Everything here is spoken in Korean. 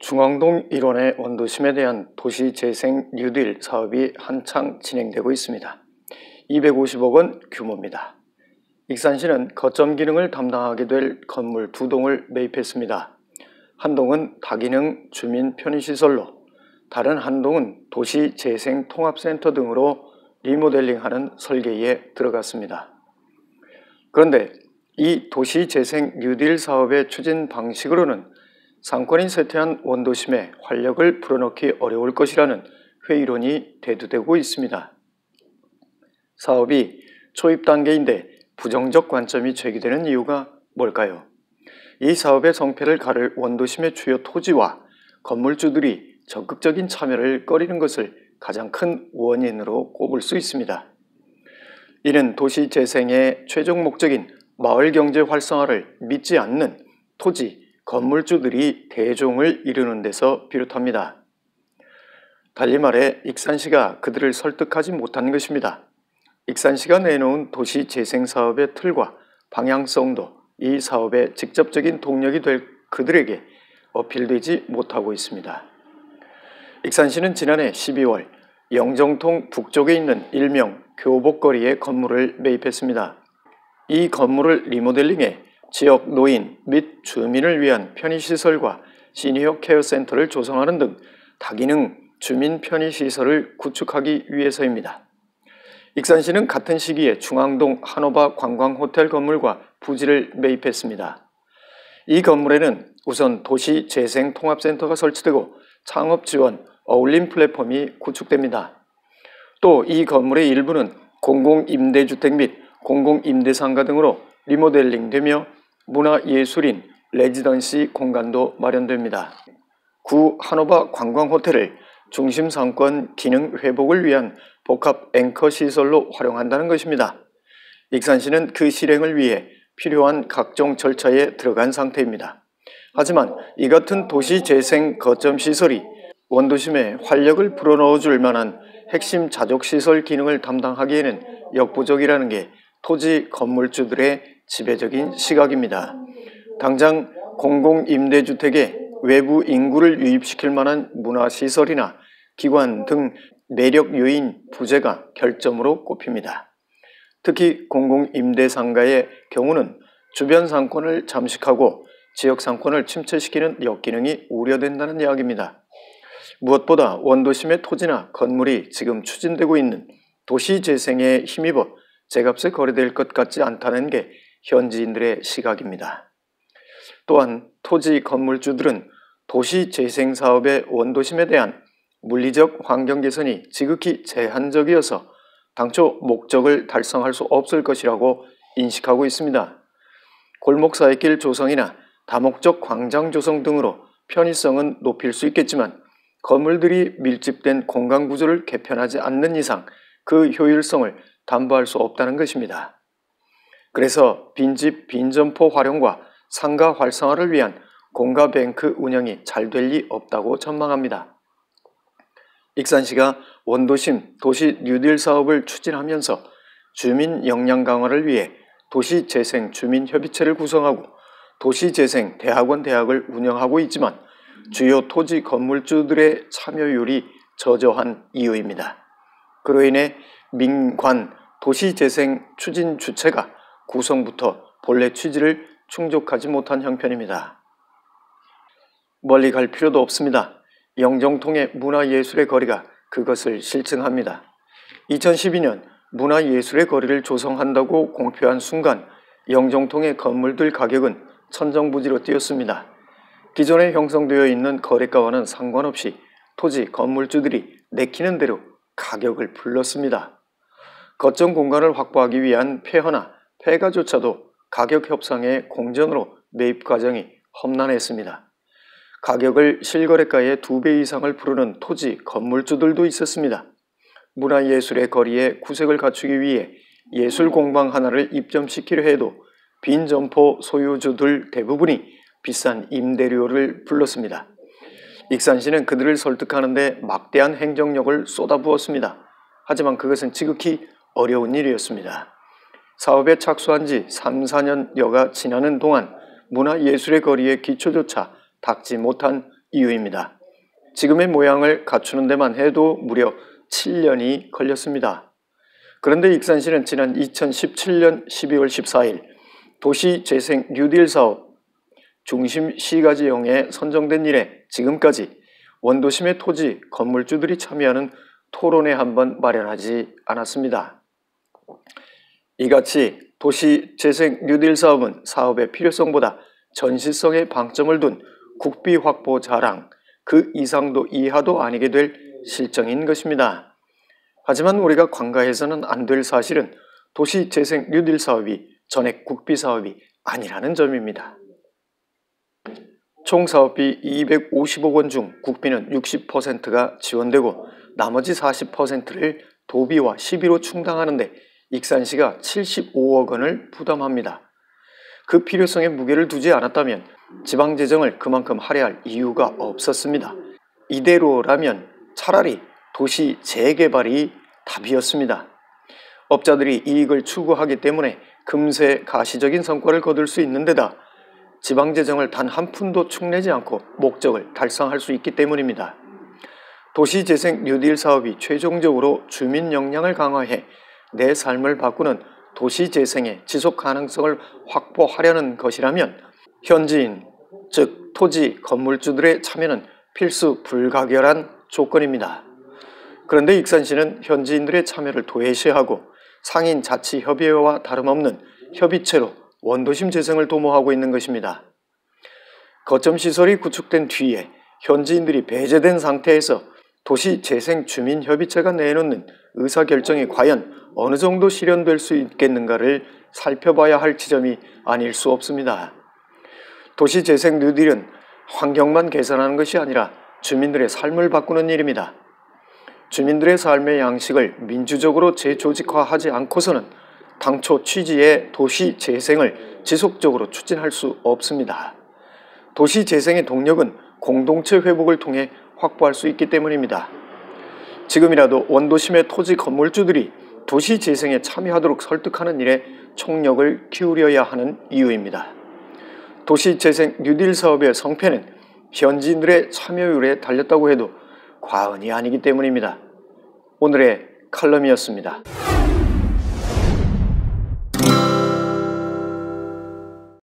중앙동 일원의 원도심에 대한 도시재생 뉴딜 사업이 한창 진행되고 있습니다. 250억 원 규모입니다. 익산시는 거점 기능을 담당하게 될 건물 2동을 매입했습니다. 한 동은 다기능 주민 편의시설로, 다른 한 동은 도시재생통합센터 등으로 리모델링하는 설계에 들어갔습니다. 그런데 이 도시재생 뉴딜 사업의 추진 방식으로는 상권이 쇠퇴한 원도심에 활력을 불어넣기 어려울 것이라는 회의론이 대두되고 있습니다. 사업이 초입 단계인데 부정적 관점이 제기되는 이유가 뭘까요? 이 사업의 성패를 가를 원도심의 주요 토지와 건물주들이 적극적인 참여를 꺼리는 것을 가장 큰 원인으로 꼽을 수 있습니다. 이는 도시재생의 최종 목적인 마을경제 활성화를 믿지 않는 토지, 건물주들이 대종을 이루는 데서 비롯합니다. 달리 말해 익산시가 그들을 설득하지 못한 것입니다. 익산시가 내놓은 도시재생사업의 틀과 방향성도 이 사업의 직접적인 동력이 될 그들에게 어필되지 못하고 있습니다. 익산시는 지난해 12월 영정통 북쪽에 있는 일명 교복거리에 건물을 매입했습니다. 이 건물을 리모델링해 지역 노인 및 주민을 위한 편의시설과 시니어 케어센터를 조성하는 등 다기능 주민 편의시설을 구축하기 위해서입니다. 익산시는 같은 시기에 중앙동 한오바 관광호텔 건물과 부지를 매입했습니다. 이 건물에는 우선 도시재생통합센터가 설치되고 창업지원, 어울림 플랫폼이 구축됩니다. 또 이 건물의 일부는 공공임대주택 및 공공임대상가 등으로 리모델링되며 문화예술인 레지던시 공간도 마련됩니다. 구 한오바 관광호텔을 중심상권 기능 회복을 위한 복합 앵커 시설로 활용한다는 것입니다. 익산시는 그 실행을 위해 필요한 각종 절차에 들어간 상태입니다. 하지만 이 같은 도시재생 거점 시설이 원도심에 활력을 불어넣어 줄 만한 핵심 자족시설 기능을 담당하기에는 역부족이라는 게 토지 건물주들의 지배적인 시각입니다. 당장 공공임대주택에 외부 인구를 유입시킬 만한 문화시설이나 기관 등 매력 요인 부재가 결점으로 꼽힙니다. 특히 공공임대상가의 경우는 주변 상권을 잠식하고 지역 상권을 침체시키는 역기능이 우려된다는 이야기입니다. 무엇보다 원도심의 토지나 건물이 지금 추진되고 있는 도시재생에 힘입어 제값에 거래될 것 같지 않다는 게 현지인들의 시각입니다. 또한 토지 건물주들은 도시재생사업의 원도심에 대한 물리적 환경 개선이 지극히 제한적이어서 당초 목적을 달성할 수 없을 것이라고 인식하고 있습니다. 골목사이길 조성이나 다목적 광장 조성 등으로 편의성은 높일 수 있겠지만 건물들이 밀집된 공간 구조를 개편하지 않는 이상 그 효율성을 담보할 수 없다는 것입니다. 그래서 빈집 빈점포 활용과 상가 활성화를 위한 공가뱅크 운영이 잘 될 리 없다고 전망합니다. 익산시가 원도심 도시 뉴딜 사업을 추진하면서 주민 역량 강화를 위해 도시재생 주민협의체를 구성하고 도시재생 대학을 운영하고 있지만 주요 토지 건물주들의 참여율이 저조한 이유입니다. 그로 인해 민관 도시재생 추진 주체가 구성부터 본래 취지를 충족하지 못한 형편입니다. 멀리 갈 필요도 없습니다. 영정통의 문화예술의 거리가 그것을 실증합니다. 2012년 문화예술의 거리를 조성한다고 공표한 순간 영정통의 건물들 가격은 천정부지로 뛰었습니다. 기존에 형성되어 있는 거래가와는 상관없이 토지 건물주들이 내키는 대로 가격을 불렀습니다. 거점 공간을 확보하기 위한 폐허나 폐가조차도 가격 협상의 공전으로 매입 과정이 험난했습니다. 가격을 실거래가의 2배 이상을 부르는 토지 건물주들도 있었습니다. 문화예술의 거리에 구색을 갖추기 위해 예술공방 하나를 입점시키려 해도 빈점포 소유주들 대부분이 비싼 임대료를 불렀습니다. 익산시는 그들을 설득하는 데 막대한 행정력을 쏟아부었습니다. 하지만 그것은 지극히 어려운 일이었습니다. 사업에 착수한 지 3, 4년여가 지나는 동안 문화예술의 거리의 기초조차 닦지 못한 이유입니다. 지금의 모양을 갖추는 데만 해도 무려 7년이 걸렸습니다. 그런데 익산시는 지난 2017년 12월 14일 도시재생 뉴딜 사업 중심 시가지형에 선정된 이래 지금까지 원도심의 토지, 건물주들이 참여하는 토론회 한번 마련하지 않았습니다. 이같이 도시재생 뉴딜 사업은 사업의 필요성보다 전시성에 방점을 둔 국비 확보 자랑, 그 이상도 이하도 아니게 될 실정인 것입니다. 하지만 우리가 관가해서는 안 될 사실은 도시재생 뉴딜 사업이 전액 국비 사업이 아니라는 점입니다. 총 사업비 250억 원 중 국비는 60%가 지원되고 나머지 40%를 도비와 시비로 충당하는데 익산시가 75억 원을 부담합니다. 그 필요성에 무게를 두지 않았다면 지방재정을 그만큼 할애할 이유가 없었습니다. 이대로라면 차라리 도시 재개발이 답이었습니다. 업자들이 이익을 추구하기 때문에 금세 가시적인 성과를 거둘 수 있는 데다 지방재정을 단 한 푼도 축내지 않고 목적을 달성할 수 있기 때문입니다. 도시재생 뉴딜 사업이 최종적으로 주민 역량을 강화해 내 삶을 바꾸는 도시재생의 지속 가능성을 확보하려는 것이라면 현지인, 즉 토지, 건물주들의 참여는 필수 불가결한 조건입니다. 그런데 익산시는 현지인들의 참여를 도외시하고 상인자치협의회와 다름없는 협의체로 원도심 재생을 도모하고 있는 것입니다. 거점시설이 구축된 뒤에 현지인들이 배제된 상태에서 도시재생주민협의체가 내놓는 의사결정이 과연 어느 정도 실현될 수 있겠는가를 살펴봐야 할 지점이 아닐 수 없습니다. 도시재생 뉴딜은 환경만 개선하는 것이 아니라 주민들의 삶을 바꾸는 일입니다. 주민들의 삶의 양식을 민주적으로 재조직화하지 않고서는 당초 취지의 도시재생을 지속적으로 추진할 수 없습니다. 도시재생의 동력은 공동체 회복을 통해 확보할 수 있기 때문입니다. 지금이라도 원도심의 토지 건물주들이 도시재생에 참여하도록 설득하는 일에 총력을 기울여야 하는 이유입니다. 도시재생 뉴딜 사업의 성패는 현지인들의 참여율에 달렸다고 해도 과언이 아니기 때문입니다. 오늘의 칼럼이었습니다.